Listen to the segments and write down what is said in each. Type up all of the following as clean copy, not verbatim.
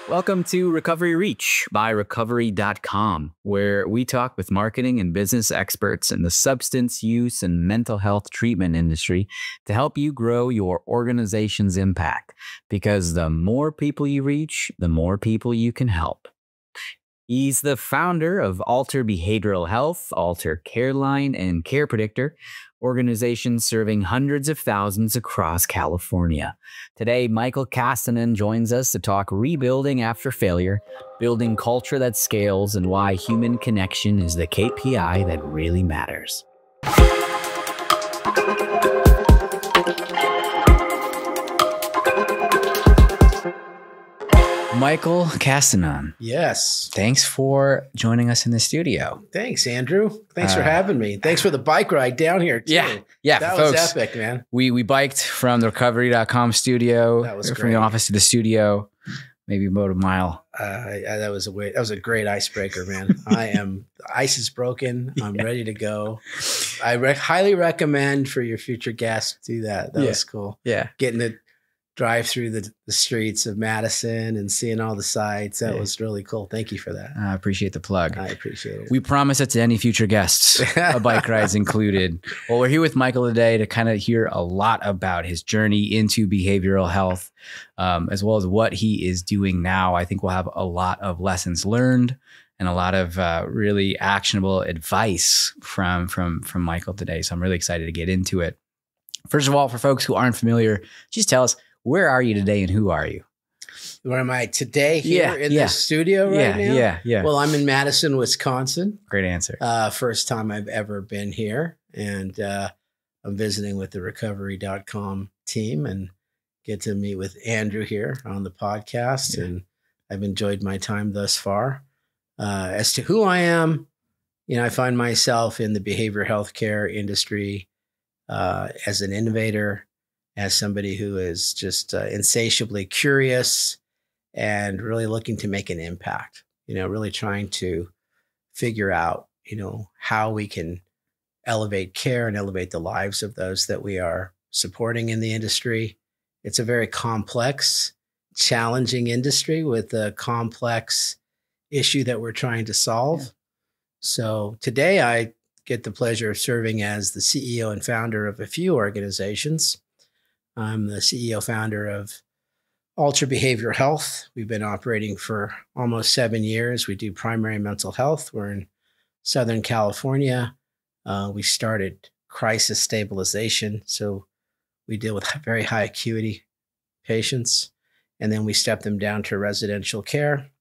Welcome to Recovery Reach by Recovery.com, where we talk with marketing and business experts in the substance use and mental health treatment industry to help you grow your organization's impact. Because the more people you reach, the more people you can help. He's the founder of Alter Behavioral Health, Alter Careline, and Care Predictor, organizations serving hundreds of thousands across California. Today, Michael Castanon joins us to talk rebuilding after failure, building culture that scales, and why human connection is the KPI that really matters. Michael Castanon. Yes. Thanks for joining us in the studio. Thanks, Andrew. Thanks for having me. Thanks for the bike ride down here, too. Yeah. That folks, was epic, man. We biked from the recovery.com studio, That was from the office to the studio, maybe about a mile. That was a great icebreaker, man. The ice is broken. I'm ready to go. I highly recommend for your future guests do that. That was cool. Yeah. Getting to drive through the streets of Madison and seeing all the sights. That was really cool. Thank you for that. I appreciate the plug. I appreciate it. We promise it to any future guests, a bike ride's included. Well, we're here with Michael today to kind of hear a lot about his journey into behavioral health, as well as what he is doing now. I think we'll have a lot of lessons learned and a lot of really actionable advice from Michael today. So I'm really excited to get into it. First of all, for folks who aren't familiar, just tell us, where are you today and who are you? Where am I today here in the studio right now? Yeah. Well, I'm in Madison, Wisconsin. Great answer. First time I've ever been here. And I'm visiting with the recovery.com team and get to meet with Andrew here on the podcast. And I've enjoyed my time thus far. As to who I am, I find myself in the behavioral healthcare industry as an innovator, as somebody who is just insatiably curious and really looking to make an impact, really trying to figure out, how we can elevate care and elevate the lives of those that we are supporting in the industry. It's a very complex, challenging industry with a complex issue that we're trying to solve. Yeah. So today I get the pleasure of serving as the CEO and founder of a few organizations. I'm the CEO founder of Alter Behavioral Health. We've been operating for almost 7 years. We do primary mental health. We're in Southern California. We started crisis stabilization. So we deal with very high acuity patients. And then we step them down to residential care.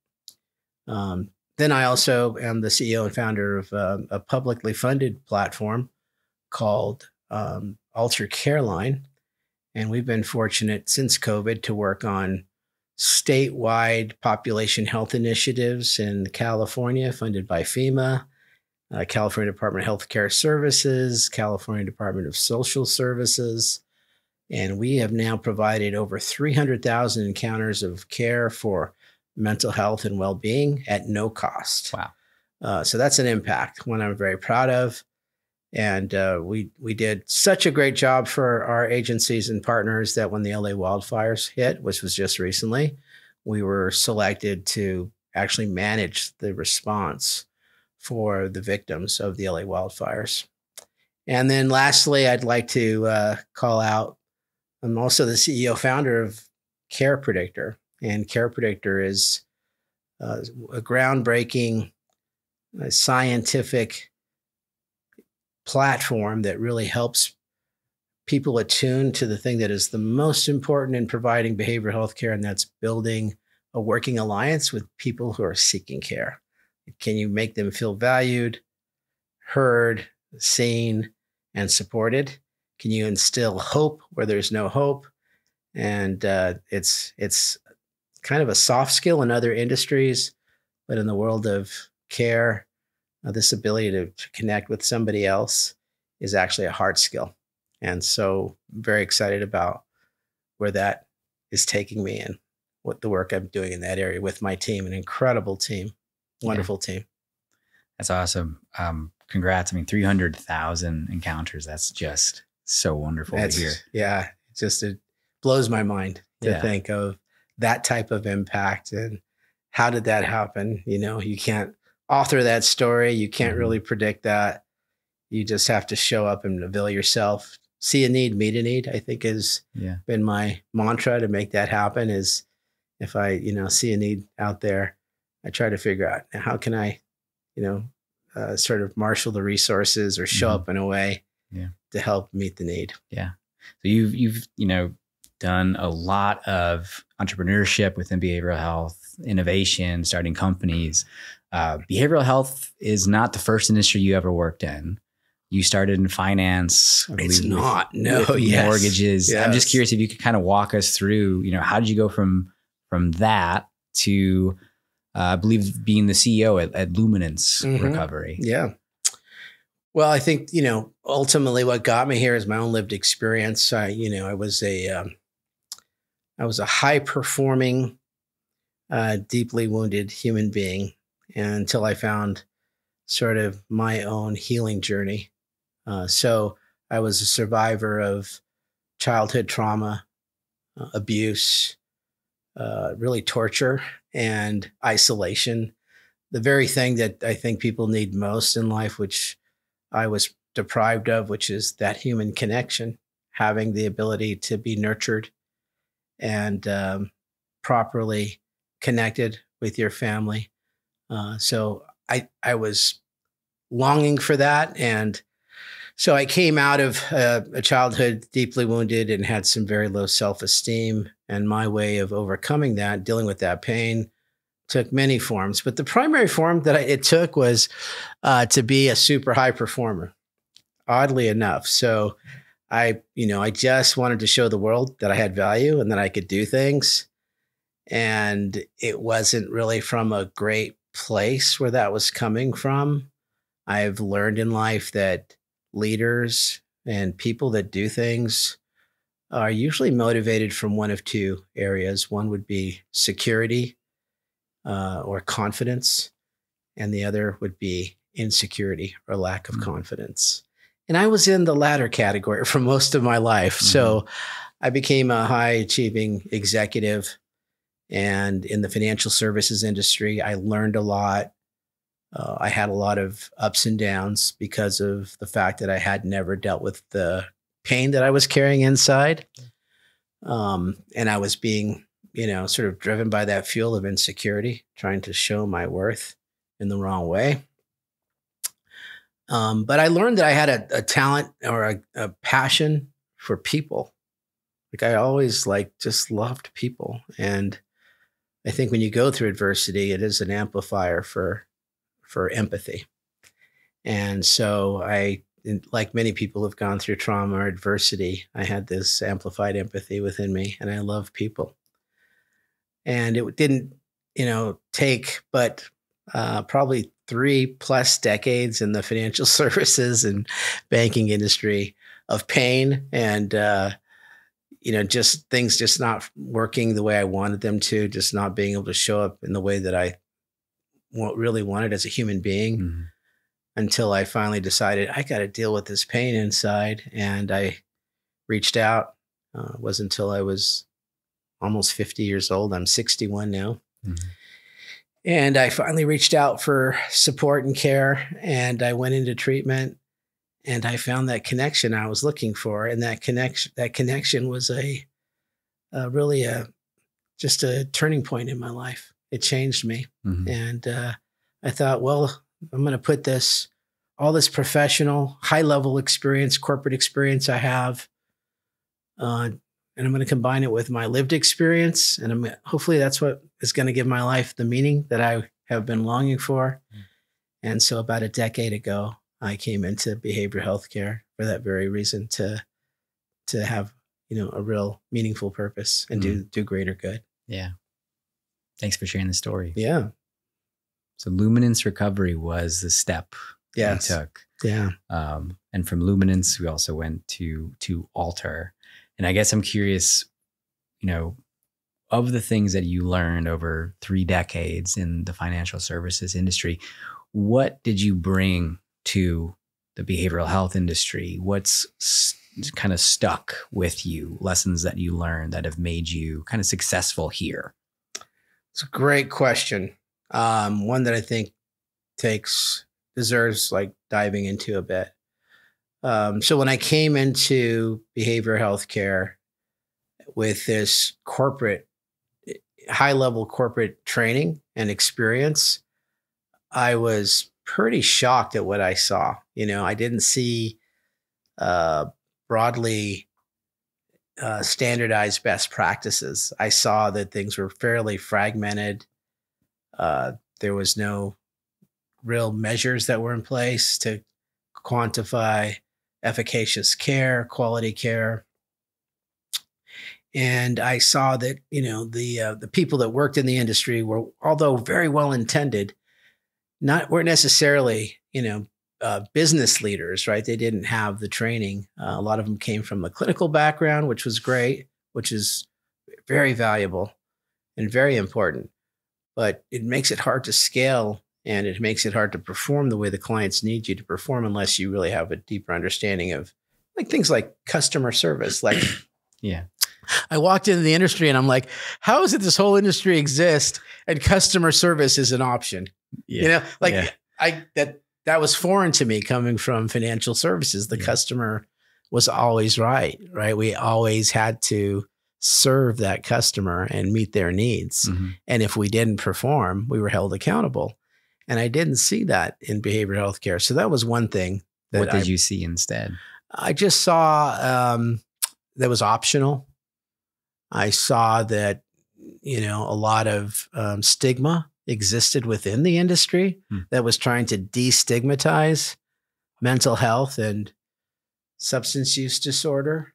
Then I also am the CEO and founder of a publicly funded platform called Alter Careline. And we've been fortunate since COVID to work on statewide population health initiatives in California, funded by FEMA, California Department of Health Care Services, California Department of Social Services. And we have now provided over 300,000 encounters of care for mental health and well-being at no cost. Wow. So that's an impact, one I'm very proud of. And we did such a great job for our agencies and partners that when the LA wildfires hit, which was just recently, we were selected to actually manage the response for the victims of the LA wildfires. And then lastly, I'd like to call out, I'm also the CEO founder of Care Predictor. And Care Predictor is a groundbreaking scientific platform that really helps people attune to the thing that is the most important in providing behavioral health care, and that's building a working alliance with people who are seeking care. Can you make them feel valued, heard, seen, and supported? Can you instill hope where there's no hope? And it's kind of a soft skill in other industries, but in the world of care, this ability to connect with somebody else is actually a hard skill. And so I'm very excited about where that is taking me and what the work I'm doing in that area with my team, an incredible team, wonderful team. That's awesome. Congrats. I mean, 300,000 encounters. That's just so wonderful to hear. Yeah. It blows my mind to think of that type of impact and how did that happen? You can't author that story. You can't really predict that. You just have to show up and avail yourself. See a need, meet a need, I think has been my mantra to make that happen. Is if I, see a need out there, I try to figure out how can I, sort of marshal the resources or show up in a way to help meet the need. Yeah. So you've done a lot of entrepreneurship within behavioral health, innovation, starting companies. Behavioral health is not the first industry you ever worked in. You started in finance. It's not. No. Mortgages. Yes. I'm just curious if you could kind of walk us through, how did you go from that to, I believe, being the CEO at Luminance Recovery? Yeah. Well, I think, ultimately what got me here is my own lived experience. I was a high performing, deeply wounded human being until I found sort of my own healing journey. So I was a survivor of childhood trauma, abuse, really torture and isolation. The very thing that I think people need most in life, which I was deprived of, which is that human connection, having the ability to be nurtured and properly connected with your family. So I was longing for that. And so I came out of a childhood deeply wounded and had some very low self-esteem. And my way of overcoming that, dealing with that pain, took many forms. But the primary form that it took was to be a super high performer, oddly enough. So I just wanted to show the world that I had value and that I could do things. And it wasn't really from a great place where that was coming from. I've learned in life that leaders and people that do things are usually motivated from one of two areas. One would be security or confidence, and the other would be insecurity or lack of confidence. And I was in the latter category for most of my life. So I became a high achieving executive. And in the financial services industry, I learned a lot. I had a lot of ups and downs because of the fact that I had never dealt with the pain that I was carrying inside. And I was being, sort of driven by that fuel of insecurity, trying to show my worth in the wrong way. But I learned that I had a talent or a passion for people. Like I always just loved people. And I think when you go through adversity, it is an amplifier for empathy. And so like many people who've gone through trauma or adversity, I had this amplified empathy within me, and I love people. And it didn't, take but probably 3+ decades in the financial services and banking industry of pain and, just things just not working the way I wanted them to, just not being able to show up in the way that I really wanted as a human being until I finally decided I got to deal with this pain inside. And I reached out. It wasn't until I was almost 50 years old. I'm 61 now. And I finally reached out for support and care, and I went into treatment, and I found that connection I was looking for. And that connection was really just a turning point in my life. It changed me. And I thought, well, I'm going to put all this professional, high level experience, corporate experience I have, and I'm going to combine it with my lived experience. And hopefully that's what is going to give my life the meaning that I have been longing for. And so about a decade ago, I came into behavioral health care for that very reason, to have, a real meaningful purpose and do greater good. Yeah. Thanks for sharing the story. Yeah. So Luminance Recovery was the step you took. Yeah. And from Luminance, we also went to Alter. And I guess I'm curious, of the things that you learned over 3 decades in the financial services industry, what did you bring to the behavioral health industry? What's kind of stuck with you, lessons that you learned that have made you kind of successful here? It's a great question. One that I think deserves like diving into a bit. So when I came into behavioral health care with this high level corporate training and experience, I was pretty shocked at what I saw. I didn't see broadly standardized best practices. I saw that things were fairly fragmented. There was no real measures that were in place to quantify efficacious care, quality care. And I saw that, the people that worked in the industry were, although very well intended, weren't necessarily, business leaders, right? They didn't have the training. A lot of them came from a clinical background, which was great, which is very valuable and very important. But it makes it hard to scale, and it makes it hard to perform the way the clients need you to perform unless you really have a deeper understanding of like things like customer service. Like, yeah. I walked into the industry and I'm like, how is it this whole industry exists and customer service is an option? Yeah. That was foreign to me coming from financial services. The customer was always right? We always had to serve that customer and meet their needs. Mm-hmm. And if we didn't perform, we were held accountable. And I didn't see that in behavioral health care. So that was one thing. What did you see instead? I just saw that was optional. I saw that, a lot of stigma existed within the industry that was trying to destigmatize mental health and substance use disorder,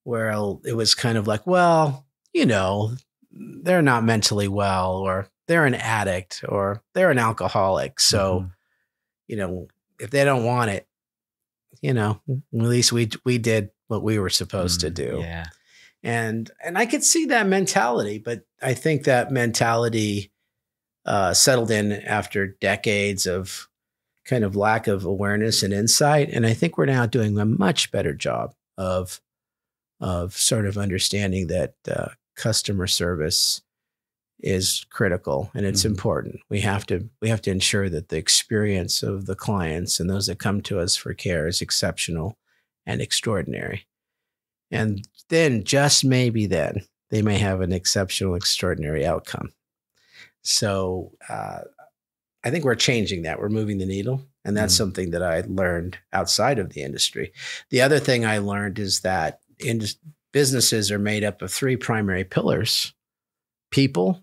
where it was kind of like, well, they're not mentally well, or they're an addict, or they're an alcoholic. So, if they don't want it, at least we did what we were supposed to do. Yeah. And I could see that mentality, but I think that mentality settled in after decades of kind of lack of awareness and insight. And I think we're now doing a much better job of sort of understanding that customer service is critical and it's important. We have to ensure that the experience of the clients and those that come to us for care is exceptional and extraordinary. And then just maybe then they may have an exceptional, extraordinary outcome. So I think we're changing that. We're moving the needle. And that's something that I learned outside of the industry. The other thing I learned is that businesses are made up of three primary pillars: people,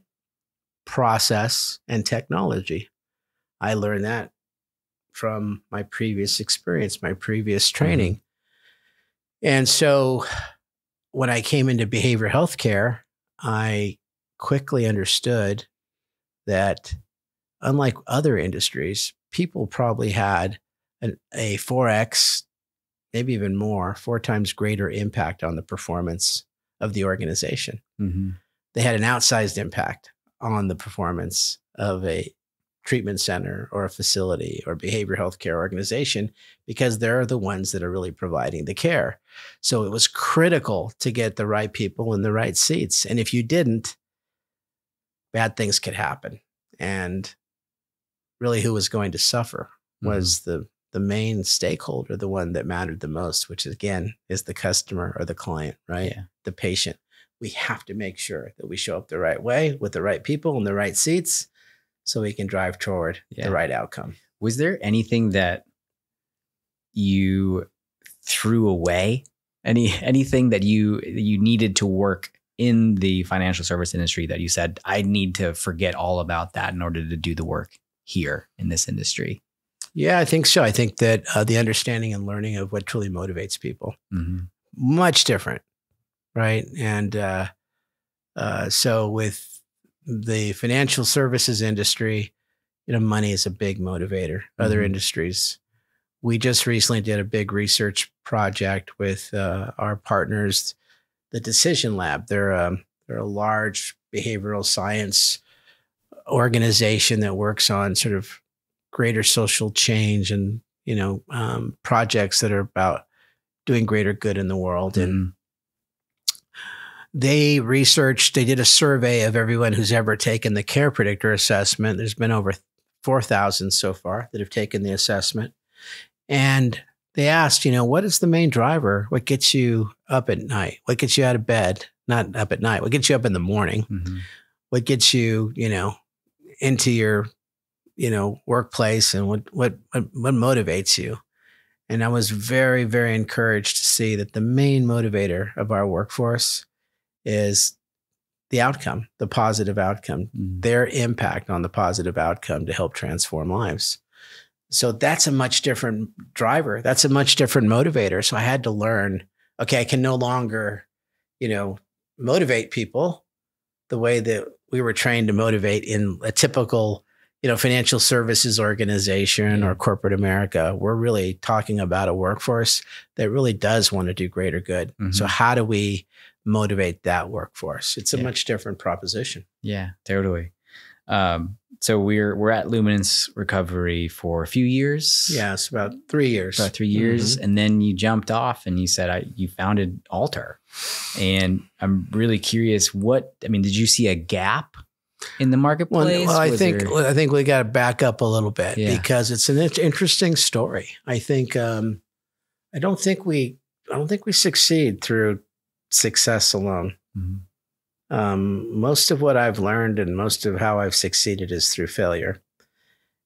process, and technology. I learned that from my previous experience, my previous training. And so when I came into behavioral health care, I quickly understood that unlike other industries, people probably had a 4x, maybe even more, 4 times greater impact on the performance of the organization. They had an outsized impact on the performance of a treatment center or a facility or behavioral health care organization, because they're the ones that are really providing the care. So it was critical to get the right people in the right seats. And if you didn't, bad things could happen. And really who was going to suffer was the main stakeholder, the one that mattered the most, which again is the customer or the client, right? Yeah. The patient. We have to make sure that we show up the right way with the right people in the right seats so we can drive toward the right outcome. Was there anything that you threw away? Anything that you needed to work in the financial service industry that you said, I need to forget all about that in order to do the work here in this industry? Yeah, I think so. I think that the understanding and learning of what truly motivates people, much different, right? And so with the financial services industry, money is a big motivator. Other industries, we just recently did a big research project with our partners, the Decision Lab. They're a large behavioral science organization that works on sort of greater social change and, projects that are about doing greater good in the world. And they did a survey of everyone who's ever taken the Care Predictor assessment. There's been over 4,000 so far that have taken the assessment. And they asked, what is the main driver? What gets you up at night? What gets you out of bed? Not up at night. What gets you up in the morning? Mm-hmm. What gets you, into your, workplace, and what motivates you? And I was very, very encouraged to see that the main motivator of our workforce is the outcome, the positive outcome, their impact on the positive outcome to help transform lives. So that's a much different driver. That's a much different motivator. So I had to learn, okay, I can no longer, motivate people the way that we were trained to motivate in a typical, financial services organization or corporate America. We're really talking about a workforce that really does want to do greater good. Mm-hmm. So how do we motivate that workforce? It's a much different proposition. Yeah, totally. So we're at Luminance Recovery for a few years. Yeah, it's about 3 years. About 3 years. Mm-hmm. And then you jumped off and you said you founded Alter. And I'm really curious, did you see a gap in the marketplace? Well, I think we got to back up a little bit because it's an interesting story. I think I don't think we succeed through success alone. Mm-hmm. Most of what I've learned and most of how I've succeeded is through failure.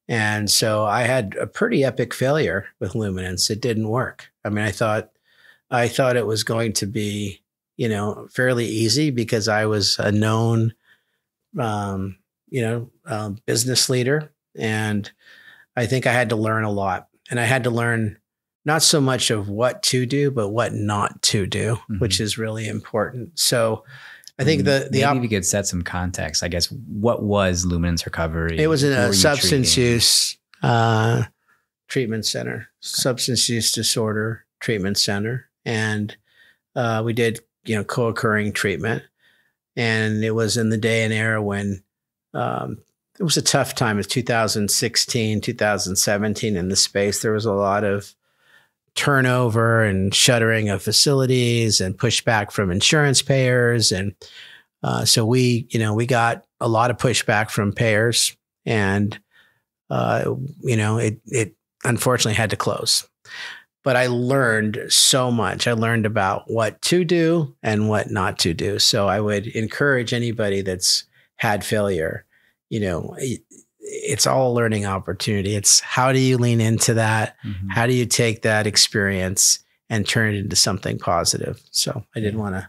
And so I had a pretty epic failure with Luminance. It didn't work. I mean, I thought it was going to be, fairly easy because I was a known, business leader. And I think I had to learn a lot. And I had to learn not so much of what to do, but what not to do, which is really important. So I think maybe we could set some context. I guess, what was Luminance Recovery? It was a substance use treatment center, substance use disorder treatment center, and we did co-occurring treatment. And it was in the day and era when it was a tough time. It was 2016, 2017 in the space. There was a lot of turnover and shuttering of facilities and pushback from insurance payers. And so we got a lot of pushback from payers, and, it unfortunately had to close. But I learned so much. I learned about what to do and what not to do. So I would encourage anybody that's had failure, it's all a learning opportunity. It's how do you lean into that? Mm-hmm. How do you take that experience and turn it into something positive? So I didn't want to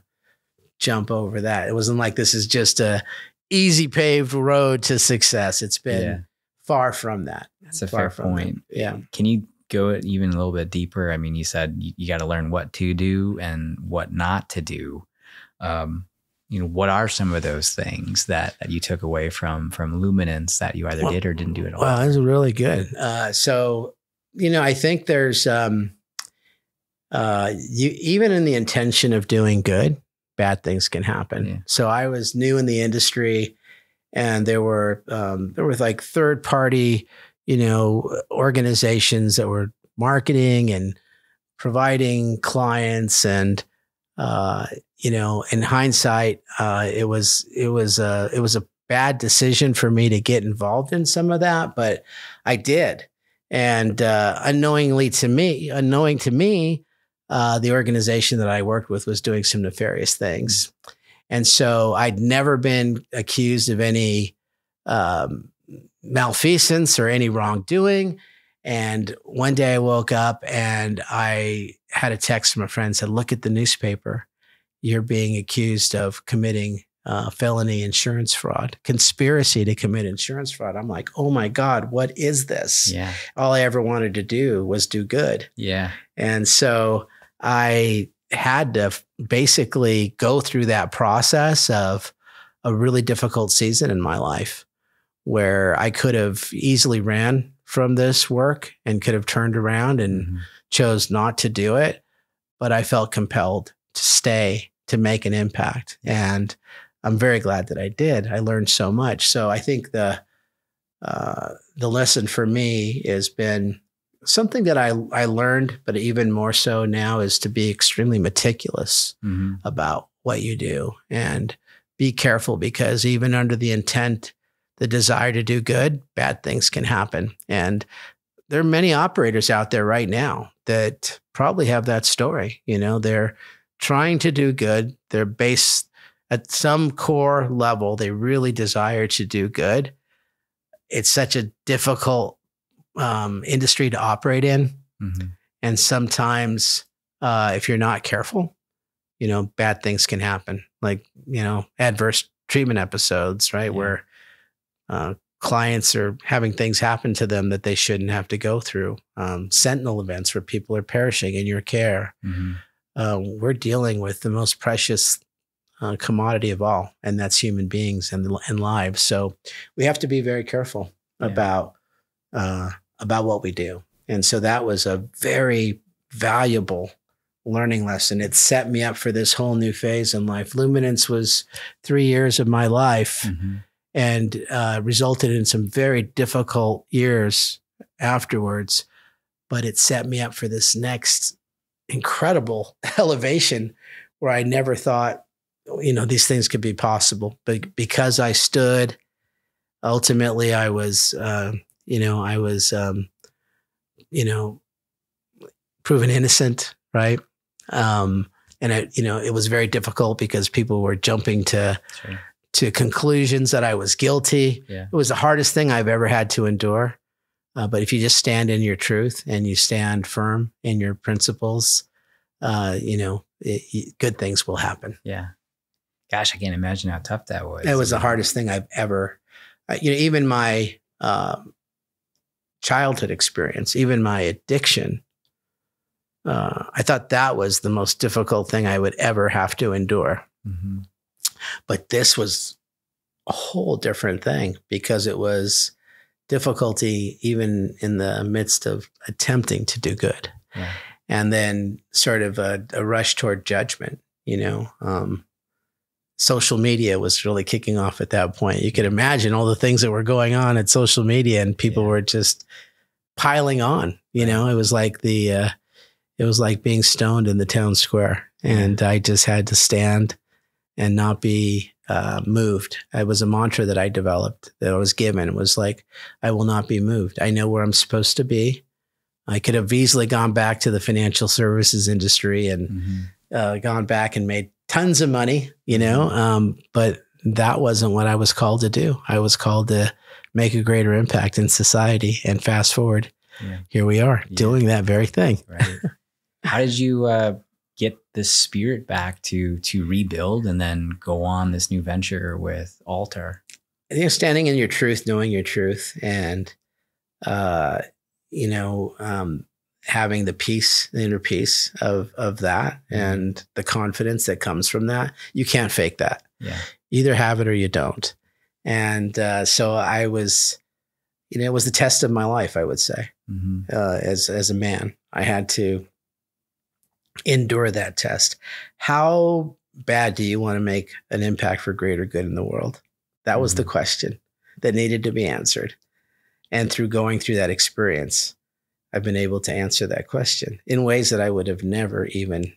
jump over that. It wasn't like this is just a easy paved road to success. It's been far from that. That's a fair point. That. Yeah. Can you go even a little bit deeper? I mean, you said you got to learn what to do and what not to do. What are some of those things that you took away from Luminance that you either did or didn't do at all? Well, that's really good. I think there's even in the intention of doing good, bad things can happen. Yeah. So I was new in the industry, and there were like third party, organizations that were marketing and providing clients, and in hindsight, it was a bad decision for me to get involved in some of that, but I did. And unknowing to me, the organization that I worked with was doing some nefarious things. And so I'd never been accused of any malfeasance or any wrongdoing. And one day I woke up and I had a text from a friend that said, "Look at the newspaper. You're being accused of committing felony insurance fraud, conspiracy to commit insurance fraud." I'm like, oh my God, what is this? Yeah. All I ever wanted to do was do good. Yeah. And so I had to basically go through that process of a really difficult season in my life where I could have easily ran from this work and could have turned around and chose not to do it. But I felt compelled to stay, to make an impact. And I'm very glad that I did. I learned so much. So I think the the lesson for me has been something that I learned, but even more so now, is to be extremely meticulous about what you do and be careful, because even under the intent, the desire to do good, bad things can happen. And there are many operators out there right now that probably have that story. You know, they're trying to do good. They're based at some core level. They really desire to do good. It's such a difficult industry to operate in. And sometimes if you're not careful, you know, bad things can happen. Like, you know, adverse treatment episodes, right? Where clients are having things happen to them that they shouldn't have to go through. Sentinel events where people are perishing in your care. We're dealing with the most precious commodity of all, and that's human beings and lives. So we have to be very careful about what we do. And so that was a very valuable learning lesson. It set me up for this whole new phase in life. Luminance was 3 years of my life and resulted in some very difficult years afterwards, but it set me up for this next incredible elevation where I never thought, you know, these things could be possible. But because I stood, ultimately I was, proven innocent, right? And it was very difficult because people were jumping to conclusions that I was guilty. It was the hardest thing I've ever had to endure. But if you just stand in your truth and you stand firm in your principles, good things will happen. Yeah. Gosh, I can't imagine how tough that was. It was the hardest thing I've ever, even my childhood experience, even my addiction, I thought that was the most difficult thing I would ever have to endure. But this was a whole different thing because it was difficulty even in the midst of attempting to do good. And then sort of a rush toward judgment, social media was really kicking off at that point. You could imagine all the things that were going on at social media, and people were just piling on. It was like it was like being stoned in the town square, and I just had to stand and not be moved. It was a mantra that I developed, that I was given. It was like, I will not be moved. I know where I'm supposed to be. I could have easily gone back to the financial services industry and gone back and made tons of money, but that wasn't what I was called to do. I was called to make a greater impact in society. And fast forward, here we are doing that very thing. Right. How did you get the spirit back to rebuild and then go on this new venture with Alter? I think standing in your truth, knowing your truth, and, having the peace, the inner peace of that and the confidence that comes from that. You can't fake that. You either have it or you don't. And so I was, it was the test of my life, I would say, as a man. I had to endure that test. How bad do you want to make an impact for greater good in the world? That was the question that needed to be answered. And through going through that experience, I've been able to answer that question in ways that I would have never even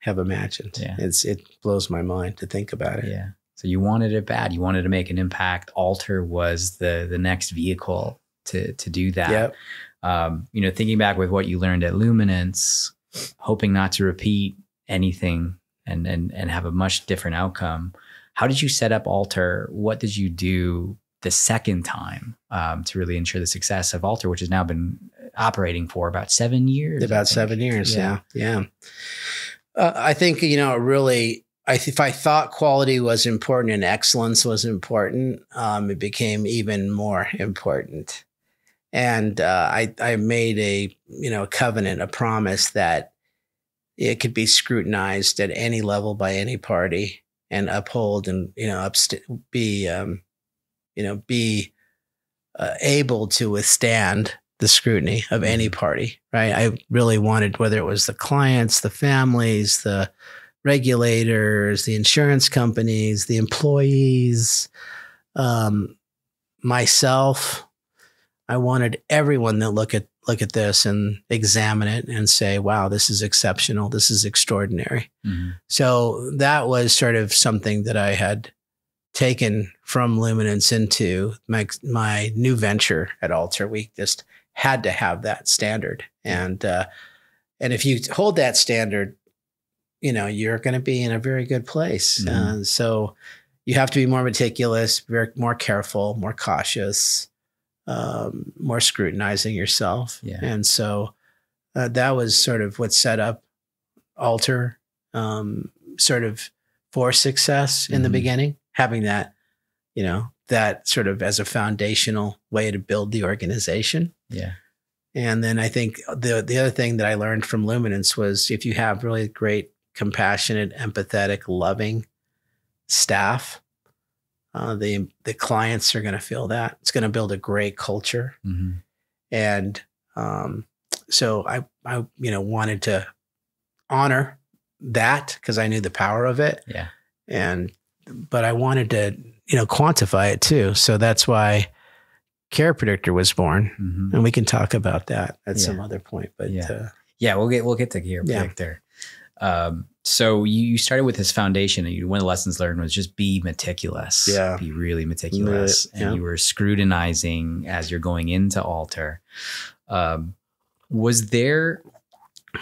have imagined. It blows my mind to think about it. So you wanted it bad. You wanted to make an impact. Alter was the next vehicle to do that. Thinking back with what you learned at Luminance, hoping not to repeat anything and have a much different outcome. How did you set up Alter? What did you do the second time to really ensure the success of Alter, which has now been operating for about 7 years? About 7 years. I think, really, if I thought quality was important and excellence was important, it became even more important. And I made a covenant, a promise that it could be scrutinized at any level by any party and upheld and be able to withstand the scrutiny of any party. Right? I really wanted, whether it was the clients, the families, the regulators, the insurance companies, the employees, myself. I wanted everyone to look at this and examine it and say, wow, this is exceptional. This is extraordinary. Mm-hmm. So that was sort of something that I had taken from Luminance into my new venture at Alter. We just had to have that standard. And if you hold that standard, you're going to be in a very good place. Mm-hmm. So you have to be more meticulous, more careful, more cautious, more scrutinizing yourself. Yeah. And so that was sort of what set up Alter sort of for success in the beginning, having that, that sort of as a foundational way to build the organization. Yeah. And then I think the other thing that I learned from Luminance was if you have really great, compassionate, empathetic, loving staff, the clients are going to feel that. It's going to build a great culture. Mm-hmm. And so I wanted to honor that because I knew the power of it. Yeah. But I wanted to, quantify it too. So that's why Care Predictor was born. Mm-hmm. And we can talk about that at some other point. But we'll get to Care Predictor. So you started with this foundation, and one of the lessons learned was just be meticulous. Yeah. Be really meticulous. And you were scrutinizing as you're going into Alter. Was there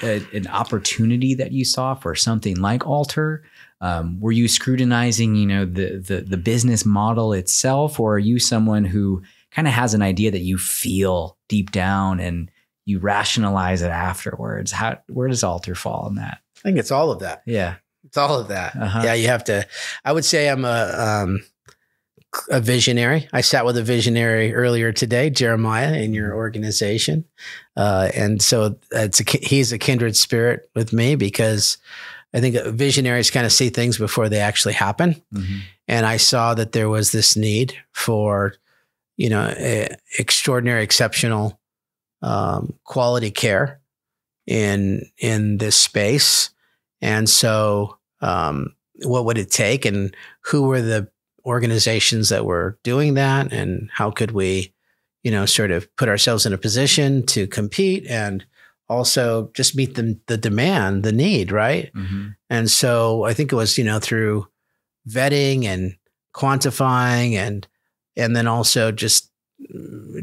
an opportunity that you saw for something like Alter? Were you scrutinizing, the business model itself, or are you someone who kind of has an idea that you feel deep down and you rationalize it afterwards? Where does Alter fall in that? I think it's all of that. Yeah. It's all of that. Uh-huh. Yeah. You have to, I would say I'm a visionary. I sat with a visionary earlier today, Jeremiah, in your organization. And so he's a kindred spirit with me because I think visionaries kind of see things before they actually happen. Mm-hmm. And I saw that there was this need for, extraordinary, exceptional quality care in this space. And so what would it take, and who were the organizations that were doing that, and how could we, sort of put ourselves in a position to compete and also just meet the demand, the need, right? Mm-hmm. And so I think it was, through vetting and quantifying and then also just,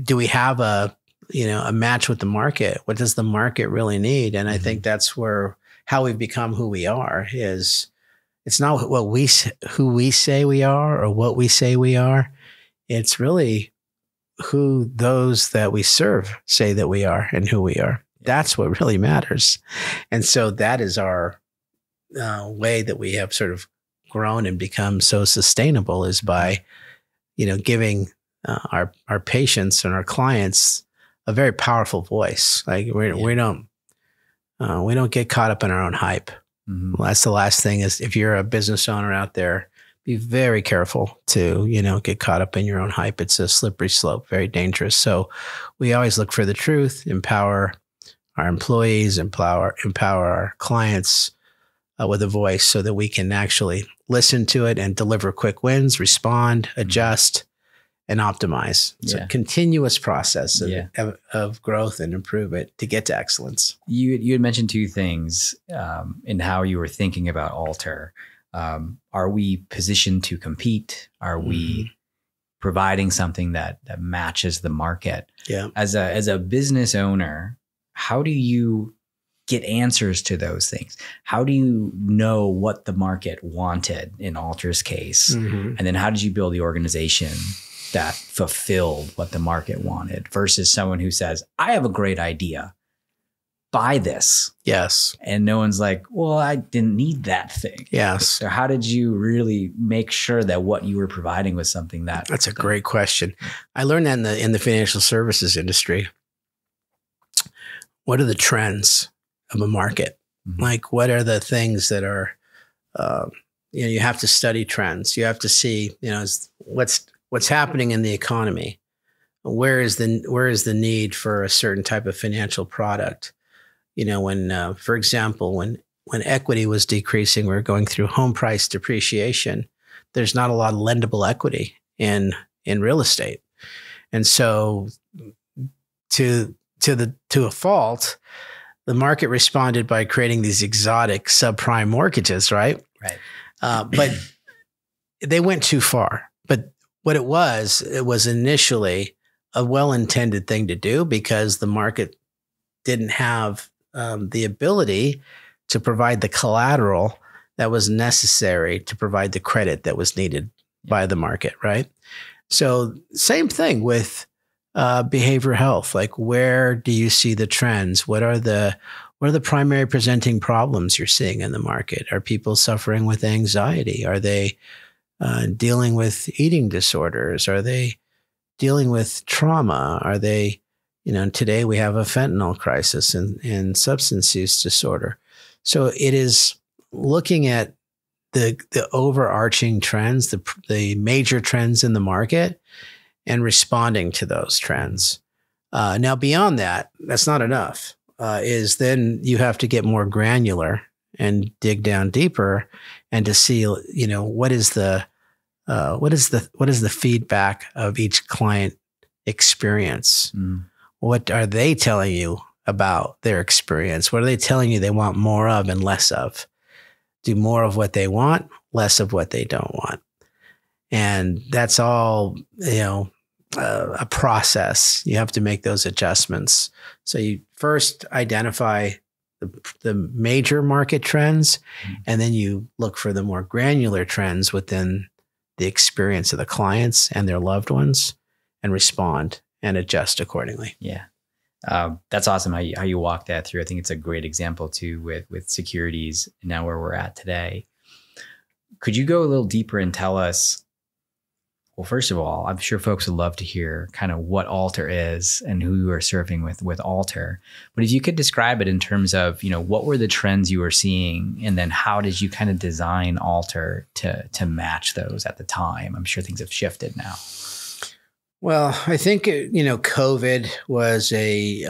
do we have a match with the market? What does the market really need? And I think that's how we've become who we are is it's not who we say we are or what we say we are. It's really who those that we serve say that we are and who we are. That's what really matters. And so that is our way that we have sort of grown and become so sustainable is by, giving our patients and our clients a very powerful voice. Like we don't get caught up in our own hype. Mm-hmm. Well, that's the last thing is if you're a business owner out there, be very careful to, get caught up in your own hype. It's a slippery slope, very dangerous. So we always look for the truth, empower our employees, empower our clients with a voice so that we can actually listen to it and deliver quick wins, respond, adjust, and optimize. It's a continuous process of growth and improvement to get to excellence. You had mentioned two things in how you were thinking about Alter. Are we positioned to compete? Are we providing something that matches the market? Yeah. As a business owner, how do you get answers to those things? How do you know what the market wanted in Alter's case? Mm-hmm. And then how did you build the organization that fulfilled what the market wanted versus someone who says, I have a great idea, buy this. Yes. And no one's like, well, I didn't need that thing. Yes. So how did you really make sure that what you were providing was something that's a great question. I learned that in the financial services industry. What are the trends of a market? Mm-hmm. Like, what are the things that are, you have to study trends. You have to see, what's happening in the economy. Where is the need for a certain type of financial product? When, for example, when equity was decreasing, we were going through home price depreciation. There's not a lot of lendable equity in real estate. And so to a fault, the market responded by creating these exotic subprime mortgages, right? Right. But they went too far. But what it was initially a well-intended thing to do because the market didn't have the ability to provide the collateral that was necessary to provide the credit that was needed by the market, right? So same thing with behavioral health. Like, where do you see the trends? What are the primary presenting problems you're seeing in the market? Are people suffering with anxiety? Are they dealing with eating disorders? Are they dealing with trauma? Are they, today we have a fentanyl crisis and substance use disorder. So it is looking at the overarching trends, the major trends in the market, and responding to those trends. Now, beyond that, that's not enough. Is then you have to get more granular and dig down deeper, and to see, what is the feedback of each client experience? What are they telling you about their experience? What are they telling you they want more of and less of? Do more of what they want, less of what they don't want. And that's all, a process. You have to make those adjustments. So you first identify the major market trends, and then you look for the more granular trends within the experience of the clients and their loved ones, and respond and adjust accordingly. Yeah. That's awesome how you walk that through. I think it's a great example too with securities and now where we're at today. Could you go a little deeper and tell us, well, first of all, I'm sure folks would love to hear kind of what Alter is and who you are serving with Alter. But if you could describe it in terms of, what were the trends you were seeing, and then how did you kind of design Alter to match those at the time? I'm sure things have shifted now. Well, I think, COVID was a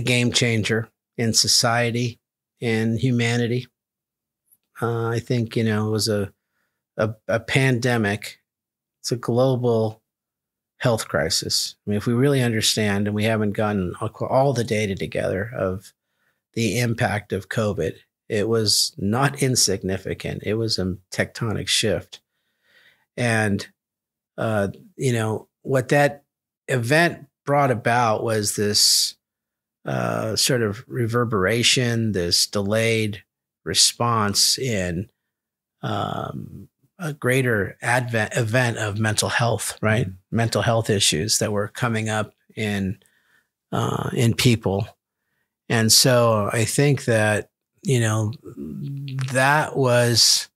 game changer in society and humanity. I think, it was a pandemic. It's a global health crisis. I mean, if we really understand, and we haven't gotten all the data together of the impact of COVID, it was not insignificant. It was a tectonic shift. And what that event brought about was this sort of reverberation, this delayed response in a greater event of mental health, right? Mm-hmm. Mental health issues that were coming up in people. And so I think that, that was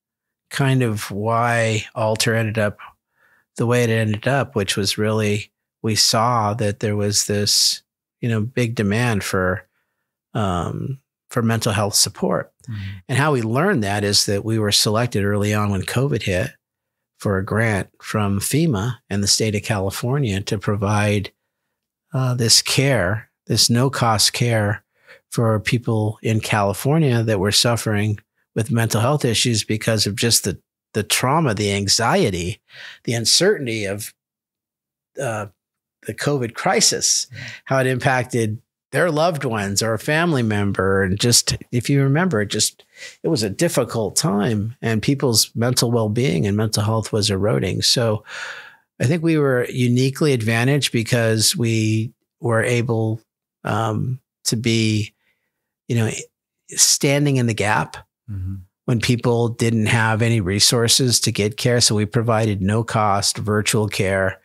kind of why Alter ended up the way it ended up, which was really, we saw that there was this, big demand for mental health support. Mm-hmm. And how we learned that is that we were selected early on when COVID hit for a grant from FEMA and the state of California to provide this care, this no-cost care for people in California that were suffering with mental health issues because of just the trauma, the anxiety, the uncertainty of the COVID crisis, how it impacted their loved ones or a family member. And just, if you remember, it was a difficult time, and people's mental well-being and mental health was eroding. So I think we were uniquely advantaged because we were able to be, standing in the gap. Mm-hmm. When people didn't have any resources to get care. So we provided no cost virtual care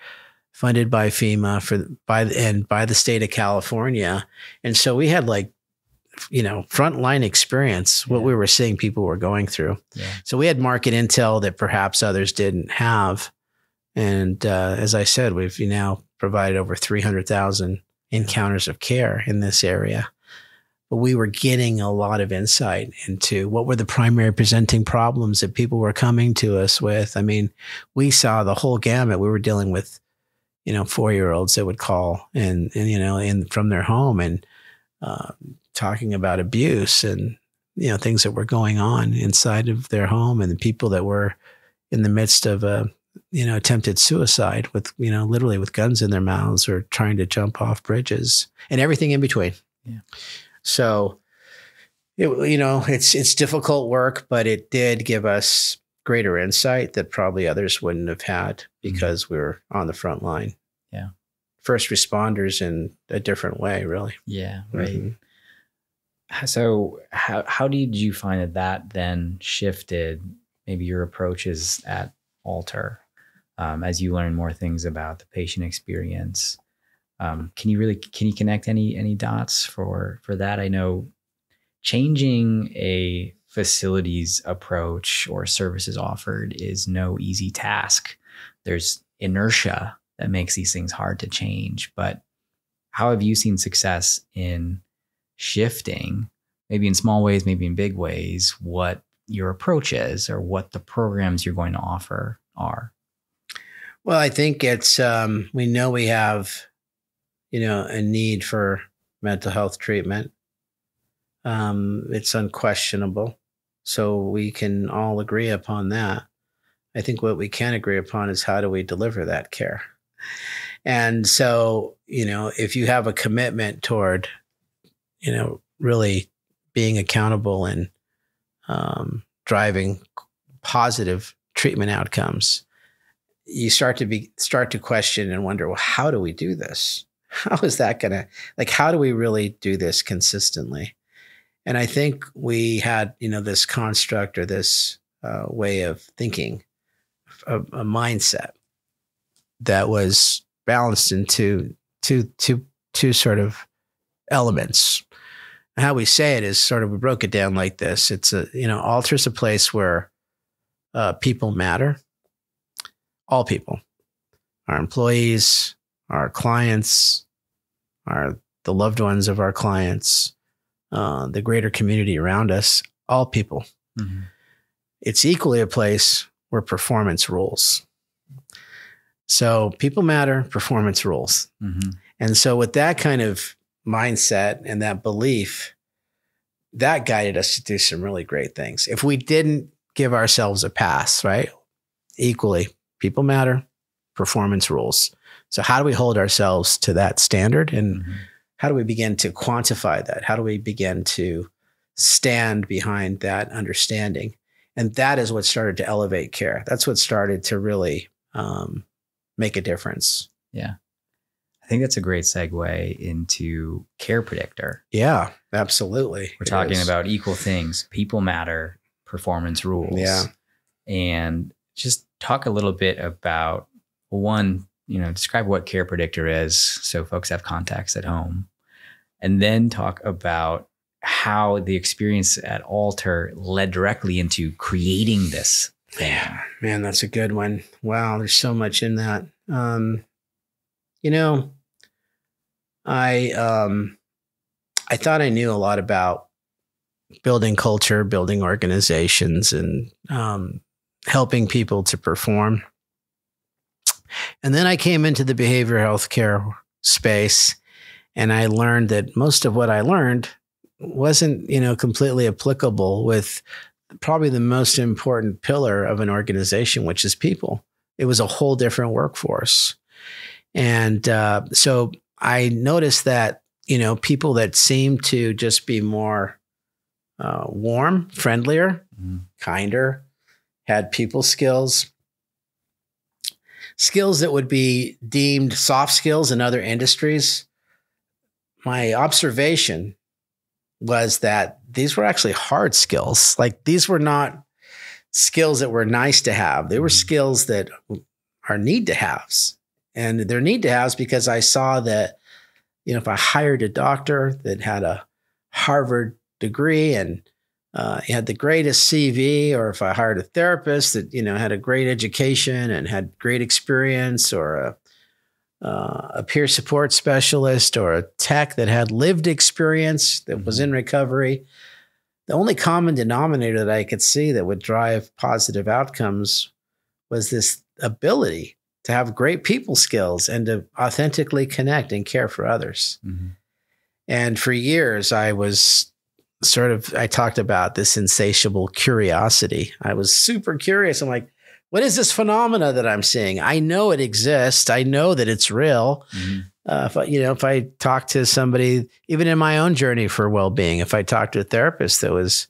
funded by FEMA by the state of California. And so we had frontline experience, what we were seeing people were going through. Yeah. So we had market intel that perhaps others didn't have. And as I said, we've now provided over 300,000 encounters of care in this area. But we were getting a lot of insight into what were the primary presenting problems that people were coming to us with. I mean, we saw the whole gamut. We were dealing with, 4-year-olds that would call and from their home and talking about abuse and, things that were going on inside of their home, and the people that were in the midst of a attempted suicide with, literally with guns in their mouths or trying to jump off bridges and everything in between. Yeah. So, it's difficult work, but it did give us greater insight that probably others wouldn't have had because we were on the front line. Yeah. First responders in a different way, really. Yeah. Right. So how did you find that you shifted maybe your approaches at Alter as you learn more things about the patient experience? Can you connect any dots for that? I know changing a facility's approach or services offered is no easy task. There's inertia that makes these things hard to change. But how have you seen success in shifting, maybe in small ways, maybe in big ways, what your approach is or what the programs you're going to offer are? Well, I think it's, we know we have, a need for mental health treatment. It's unquestionable. So we can all agree upon that. I think what we can agree upon is how do we deliver that care? And so, if you have a commitment toward, really being accountable and driving positive treatment outcomes, you start to question and wonder, well, how do we do this? How is that going to, how do we really do this consistently? And I think we had, this construct or this way of thinking, a mindset that was balanced into two sort of elements. And how we say it is sort of, we broke it down like this. It's Alter's a place where people matter. All people, our employees, our clients, the loved ones of our clients, the greater community around us, all people. Mm-hmm. It's equally a place where performance rules. So people matter, performance rules. Mm-hmm. And so with that kind of mindset and that belief, that guided us to do some really great things. If we didn't give ourselves a pass, right? Equally, people matter, performance rules. So how do we hold ourselves to that standard? And how do we begin to quantify that? How do we begin to stand behind that understanding? And that is what started to elevate care. That's what started to really make a difference. Yeah. I think that's a great segue into Care Predictor. Yeah, absolutely. We're talking about equal things. People matter, performance rules. Yeah. And just talk a little bit about, one, describe what Care Predictor is so folks have context at home. And then talk about how the experience at Alter led directly into creating this thing. Yeah, man, that's a good one. Wow, there's so much in that. I thought I knew a lot about building culture, building organizations, and helping people to perform. And then I came into the behavioral health care space, and I learned that most of what I learned wasn't, completely applicable with probably the most important pillar of an organization, which is people. It was a whole different workforce. And so I noticed that, people that seemed to just be more warm, friendlier, kinder, had people skills that would be deemed soft skills in other industries. My observation was that these were actually hard skills. Like, these were not skills that were nice to have. They were skills that are need to haves. And they're need to haves because I saw that, if I hired a doctor that had a Harvard degree and he had the greatest CV, or if I hired a therapist that, had a great education and had great experience, or a peer support specialist, or a tech that had lived experience that was in recovery, the only common denominator that I could see that would drive positive outcomes was this ability to have great people skills and to authentically connect and care for others. Mm-hmm. And for years, I was I talked about this insatiable curiosity. I was super curious. I'm like, what is this phenomena that I'm seeing? I know it exists. I know that it's real. If I talk to somebody, even in my own journey for well-being, if I talk to a therapist that was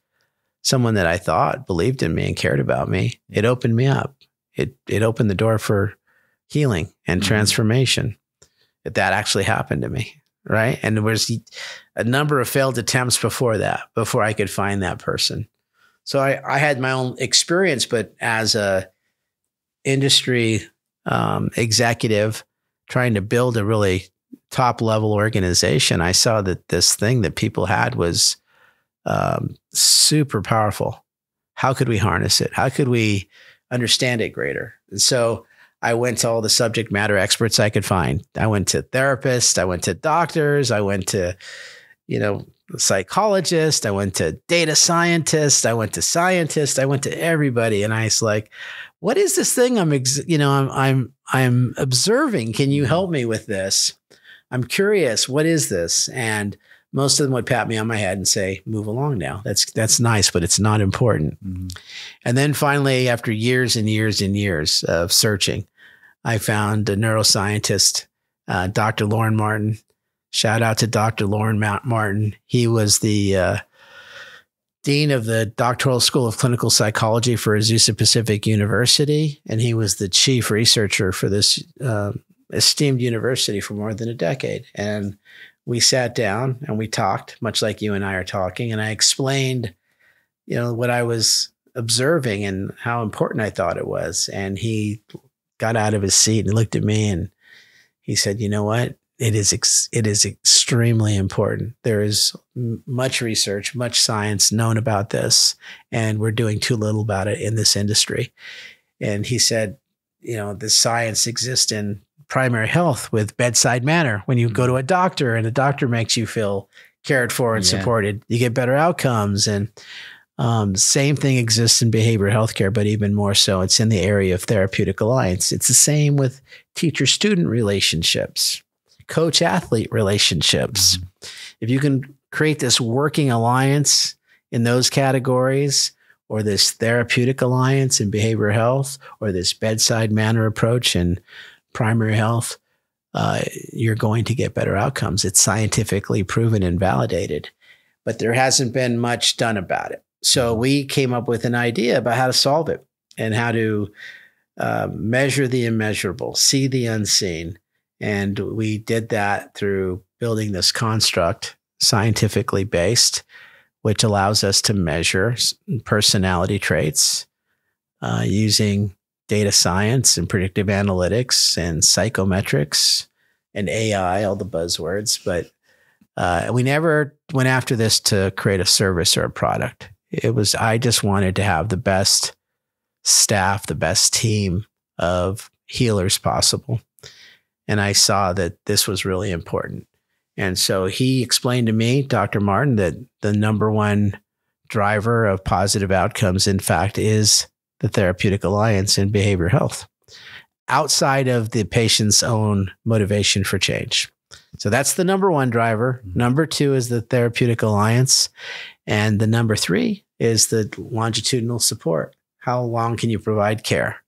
someone that I thought believed in me and cared about me, it opened me up. It opened the door for healing and transformation. That actually happened to me. Right. And there was a number of failed attempts before I could find that person. So I had my own experience, but as a industry executive trying to build a really top level organization, I saw that this thing that people had was super powerful. How could we harness it? How could we understand it greater? And so I went to all the subject matter experts I could find. I went to therapists, I went to doctors, I went to, psychologists, I went to data scientists, I went to everybody. And I was like, what is this thing I'm observing? Can you help me with this? I'm curious. What is this? And most of them would pat me on my head and say, move along now. That's nice, but it's not important. And then finally, after years and years and years of searching, I found a neuroscientist, Dr. Lauren Martin. Shout out to Dr. Lauren Martin. He was the dean of the Doctoral School of Clinical Psychology for Azusa Pacific University, and he was the chief researcher for this esteemed university for more than a decade. And we sat down and we talked, much like you and I are talking, and I explained, what I was observing and how important I thought it was. And he got out of his seat and looked at me and he said, you know what? It is extremely important. There is much research, much science known about this, and we're doing too little about it in this industry. And he said, the science exists in primary health with bedside manner. When you go to a doctor and the doctor makes you feel cared for and supported, you get better outcomes. And same thing exists in behavioral healthcare, but even more so, it's in the area of therapeutic alliance. It's the same with teacher-student relationships, coach-athlete relationships. If you can create this working alliance in those categories, or this therapeutic alliance in behavioral health, or this bedside manner approach in primary health, you're going to get better outcomes. It's scientifically proven and validated, but there hasn't been much done about it. So we came up with an idea about how to solve it and how to measure the immeasurable, see the unseen. And we did that through building this construct, scientifically based, which allows us to measure personality traits using data science and predictive analytics and psychometrics and AI, all the buzzwords. But we never went after this to create a service or a product. I just wanted to have the best staff, the best team of healers possible. And I saw that this was really important. And so he explained to me, Dr. Martin, that the number one driver of positive outcomes, in fact, is the therapeutic alliance in behavioral health, outside of the patient's own motivation for change. So that's the number one driver. Number two is the therapeutic alliance. And the number three is the longitudinal support. How long can you provide care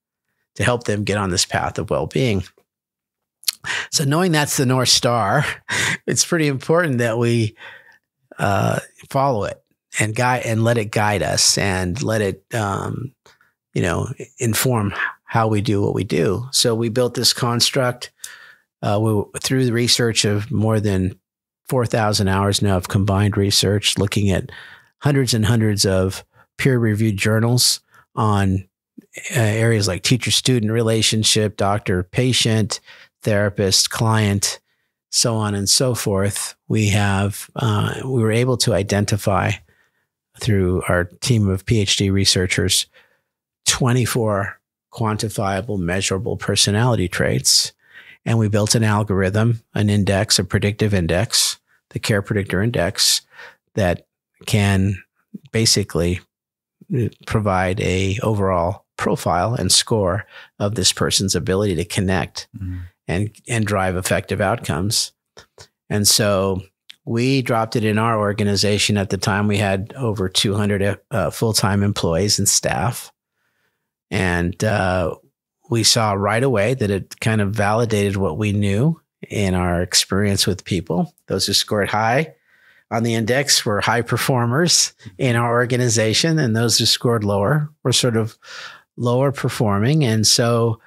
to help them get on this path of well-being? So knowing that's the North Star, it's pretty important that we follow it and let it guide us and let it, inform how we do what we do. So we built this construct through the research of more than 4,000 hours now of combined research, looking at hundreds and hundreds of peer-reviewed journals on areas like teacher-student relationship, doctor-patient, therapist, client, so on and so forth. We were able to identify through our team of PhD researchers 24 quantifiable, measurable personality traits. And we built an algorithm, an index, a predictive index, the Care Predictor index, that can basically provide a overall profile and score of this person's ability to connect and drive effective outcomes. And so we dropped it in our organization. At the time, we had over 200 full-time employees and staff. And we saw right away that it kind of validated what we knew in our experience with people. Those who scored high on the index were high performers in our organization, and those who scored lower were sort of lower performing. And so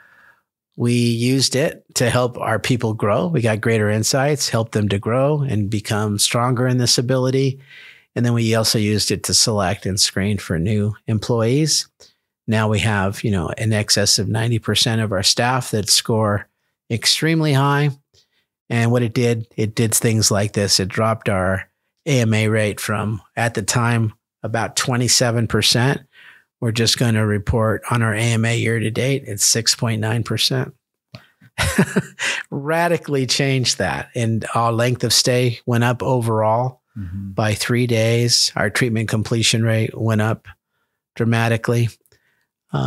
we used it to help our people grow. We got greater insights, helped them to grow and become stronger in this ability. And then we also used it to select and screen for new employees. Now we have, in excess of 90% of our staff that score extremely high. And what it did things like this. It dropped our AMA rate from, at the time, about 27%. We're just going to report on our AMA year to date. It's 6.9%. Radically changed that. And our length of stay went up overall by 3 days. Our treatment completion rate went up dramatically.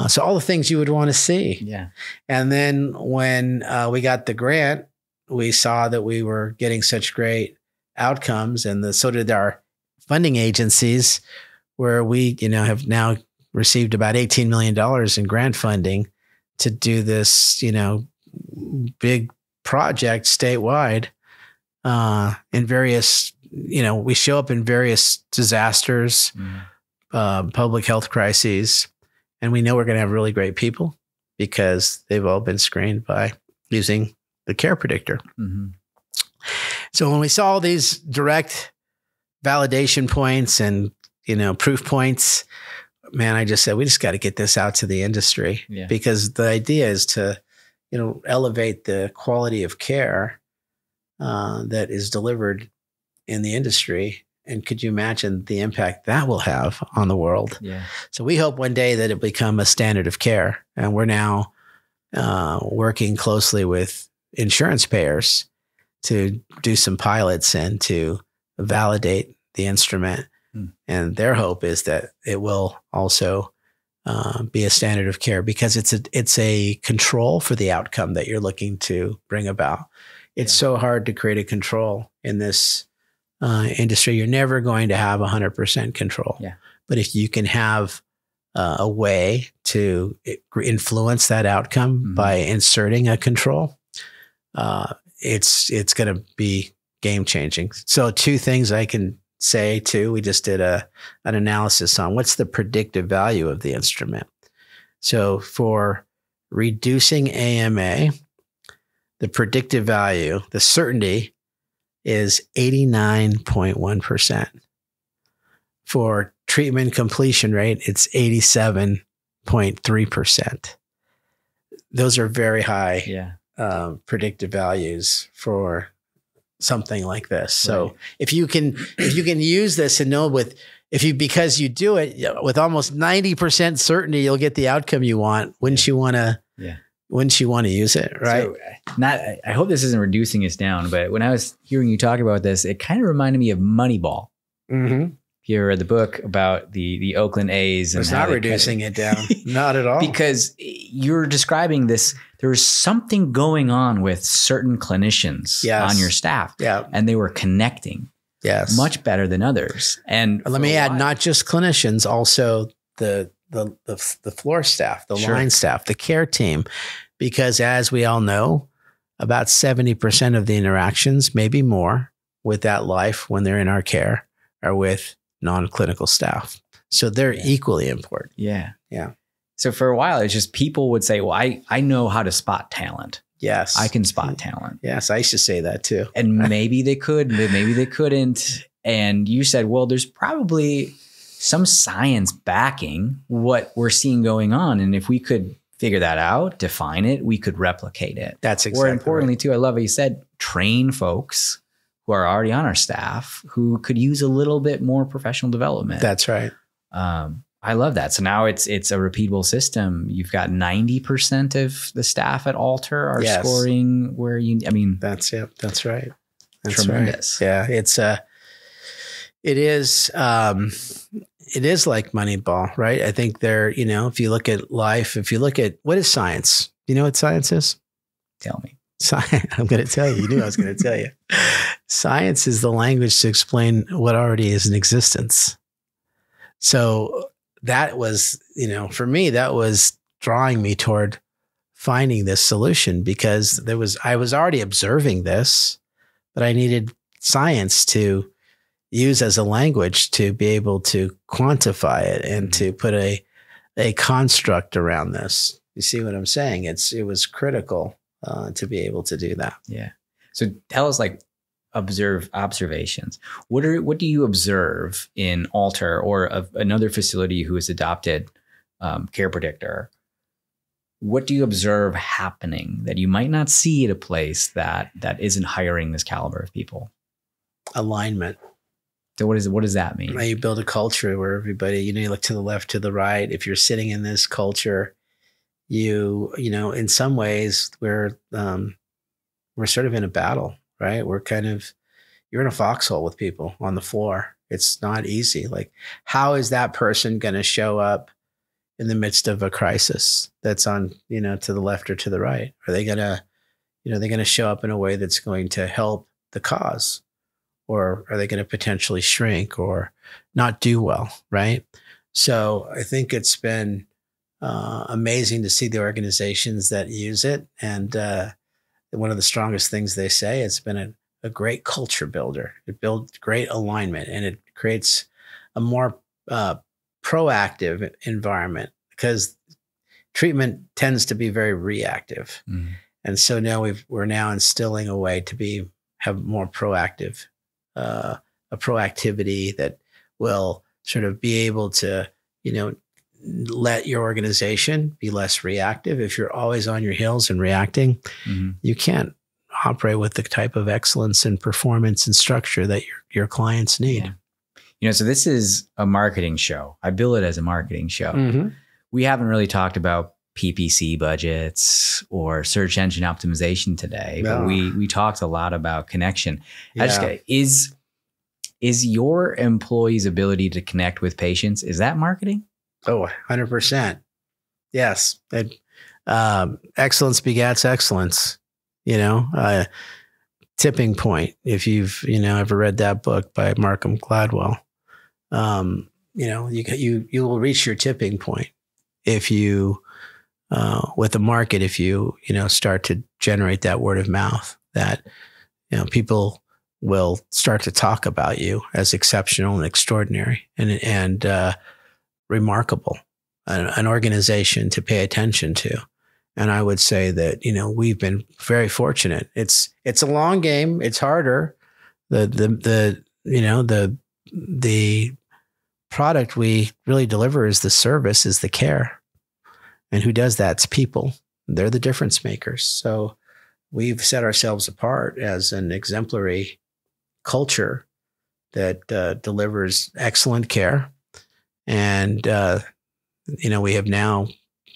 So all the things you would want to see. Yeah. And then when we got the grant, we saw that we were getting such great outcomes, and so did our funding agencies, where we, have now received about $18 million in grant funding to do this, big project statewide, in various, we show up in various disasters, public health crises, and we know we're going to have really great people because they've all been screened by using the Care Predictor. So when we saw all these direct validation points and, proof points, man, I just said, we just got to get this out to the industry, because the idea is to, elevate the quality of care that is delivered in the industry. And could you imagine the impact that will have on the world? Yeah. So we hope one day that it become a standard of care. And we're now working closely with insurance payers to do some pilots and to validate the instrument. And their hope is that it will also be a standard of care, because it's a control for the outcome that you're looking to bring about. It's so hard to create a control in this industry. You're never going to have 100% control. Yeah. But if you can have a way to influence that outcome by inserting a control, it's going to be game changing. So 2 things I can say too. We just did an analysis on what's the predictive value of the instrument. So for reducing AMA, the predictive value, the certainty, is 89.1%. For treatment completion rate, it's 87.3%. Those are very high predictive values for something like this. So if you can use this and know because you do it with almost 90% certainty, you'll get the outcome you want. Wouldn't you want to use it? Right. So I hope this isn't reducing us down, but when I was hearing you talk about this, it kind of reminded me of Moneyball. If you ever read the book about the Oakland A's. It's not reducing it down. Not at all. Because you're describing this, there's something going on with certain clinicians on your staff. Yeah. And they were connecting much better than others. And let me add, not just clinicians, also the floor staff, the line staff, the care team, because as we all know, about 70% of the interactions, maybe more, with that life when they're in our care are with non-clinical staff. So they're equally important. Yeah. Yeah. So for a while, it's just people would say, well, I know how to spot talent. Yes. I can spot talent. Yes. I used to say that too. And maybe they could, maybe they couldn't. And you said, well, there's probably some science backing what we're seeing going on. And if we could figure that out, define it, we could replicate it. That's exactly Or importantly right. too, I love what you said, train folks who are already on our staff who could use a little bit more professional development. That's right. I love that. So now it's a repeatable system. You've got 90% of the staff at Alter are scoring where that's it. That's right. That's tremendous. Right. Yeah. It is like Moneyball, right? I think if you look at life, if you look at what is science, you know what science is? Tell me. I'm going to tell you. You knew I was going to tell you. Science is the language to explain what already is in existence. So that was, for me, that was drawing me toward finding this solution, because I was already observing this, but I needed science to use as a language to be able to quantify it and to put a construct around this. You see what I'm saying? It was critical to be able to do that. Yeah. So tell us, like, observations. What do you observe in Alter or another facility who has adopted Care Predictor? What do you observe happening that you might not see at a place that isn't hiring this caliber of people? Alignment. So what does that mean? You build a culture where everybody, you look to the left, to the right. If you're sitting in this culture, in some ways we're sort of in a battle, right? You're in a foxhole with people on the floor. It's not easy. Like, how is that person going to show up in the midst of a crisis that's on, to the left or to the right? Are they going to show up in a way that's going to help the cause? Or are they going to potentially shrink or not do well, right? So I think it's been amazing to see the organizations that use it. And one of the strongest things they say, it's been a great culture builder. It builds great alignment, and it creates a more proactive environment, because treatment tends to be very reactive. Mm-hmm. And so now we're now instilling a way to have more proactive, a proactivity that will sort of be able to, let your organization be less reactive. If you're always on your heels and reacting, you can't operate with the type of excellence and performance and structure that your clients need. Yeah. So this is a marketing show. I bill it as a marketing show. Mm-hmm. We haven't really talked about PPC budgets or search engine optimization today, but we talked a lot about connection. Yeah. Is your employees' ability to connect with patients, is that marketing? Oh, 100%. Yes. Excellence begets excellence, tipping point. If you've, ever read that book by Malcolm Gladwell, you will reach your tipping point if you, with the market, if you, start to generate that word of mouth, that, people will start to talk about you as exceptional and extraordinary and remarkable, an organization to pay attention to. And I would say that, we've been very fortunate. It's a long game. It's harder. The product we really deliver is the service, is the care. And who does that? It's people. They're the difference makers. So we've set ourselves apart as an exemplary culture that delivers excellent care. And, we have now,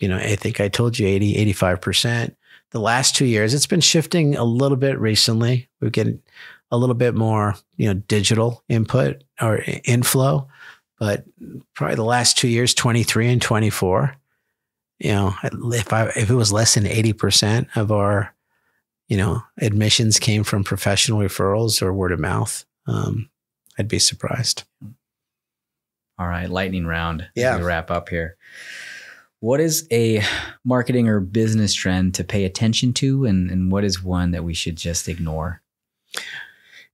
I think I told you 85%. The last 2 years, it's been shifting a little bit recently. We're getting a little bit more, digital input or inflow, but probably the last 2 years, 23 and 24, if it was less than 80% of our, admissions came from professional referrals or word of mouth, I'd be surprised. All right. Lightning round. Yeah. As we wrap up here. What is a marketing or business trend to pay attention to? And what is one that we should just ignore?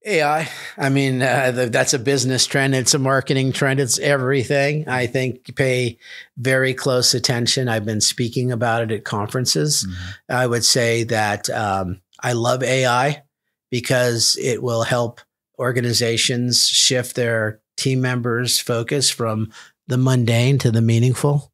AI. I mean, that's a business trend. It's a marketing trend. It's everything. I think pay very close attention. I've been speaking about it at conferences. Mm-hmm. I would say that I love AI because it will help organizations shift their team members' focus from the mundane to the meaningful.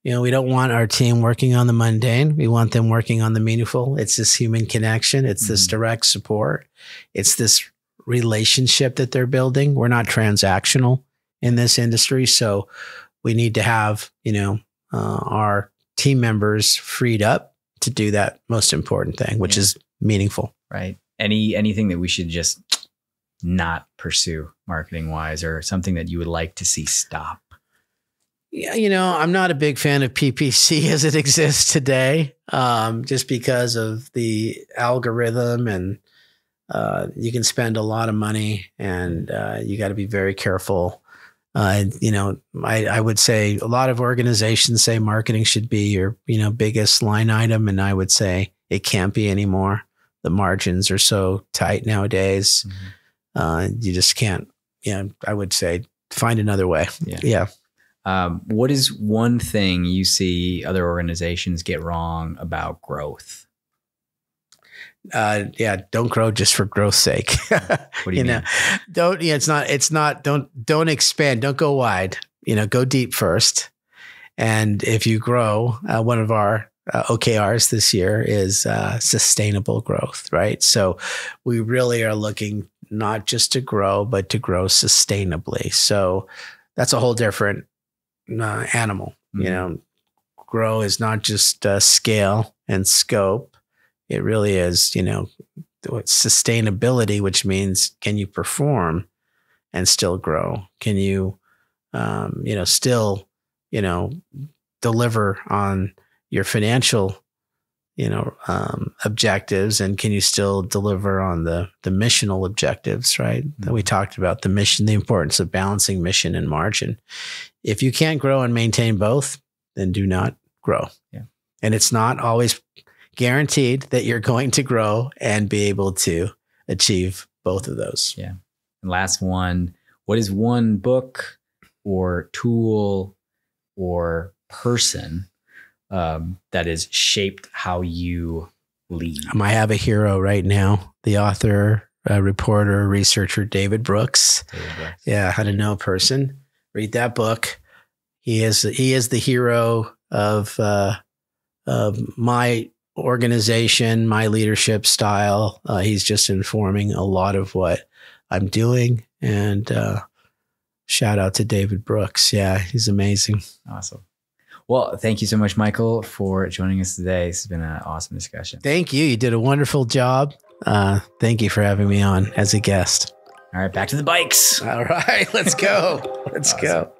We don't want our team working on the mundane. We want them working on the meaningful. It's this human connection. It's this direct support. It's this relationship that they're building. We're not transactional in this industry. So we need to have, our team members freed up to do that most important thing, which is meaningful. Right. Anything that we should just not pursue marketing wise, or something that you would like to see stop? Yeah, I'm not a big fan of PPC as it exists today, just because of the algorithm, and you can spend a lot of money, and you got to be very careful I would say a lot of organizations say marketing should be your, biggest line item. And I would say it can't be anymore. The margins are so tight nowadays. You just can't, I would say find another way. Yeah. What is one thing you see other organizations get wrong about growth? Don't grow just for growth's sake. What do you mean? Don't expand. Don't go wide, go deep first. And if you grow, one of our OKRs this year is sustainable growth, right? So we really are looking not just to grow, but to grow sustainably. So that's a whole different animal. Grow is not just scale and scope. It really is, sustainability, which means can you perform and still grow? Can you, still, deliver on your financial, objectives, and can you still deliver on the missional objectives, right? That we talked about, the mission, the importance of balancing mission and margin. If you can't grow and maintain both, then do not grow. Yeah. And it's not always guaranteed that you're going to grow and be able to achieve both of those. Yeah. And last one, what is one book or tool or person that has shaped how you lead? I have a hero right now, the author, reporter, researcher, David Brooks. Yeah. How to Know a Person. Read that book. He is the hero of my organization, my leadership style. He's just informing a lot of what I'm doing. And shout out to David Brooks. Yeah, he's amazing. Awesome. Well, thank you so much, Michael, for joining us today. This has been an awesome discussion. Thank you. You did a wonderful job. Thank you for having me on as a guest. All right, back to the bikes. All right, let's go. Let's go.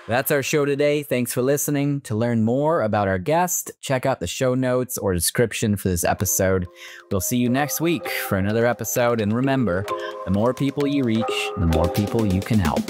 That's our show today. Thanks for listening. To learn more about our guest, check out the show notes or description for this episode. We'll see you next week for another episode. And remember, the more people you reach, the more people you can help.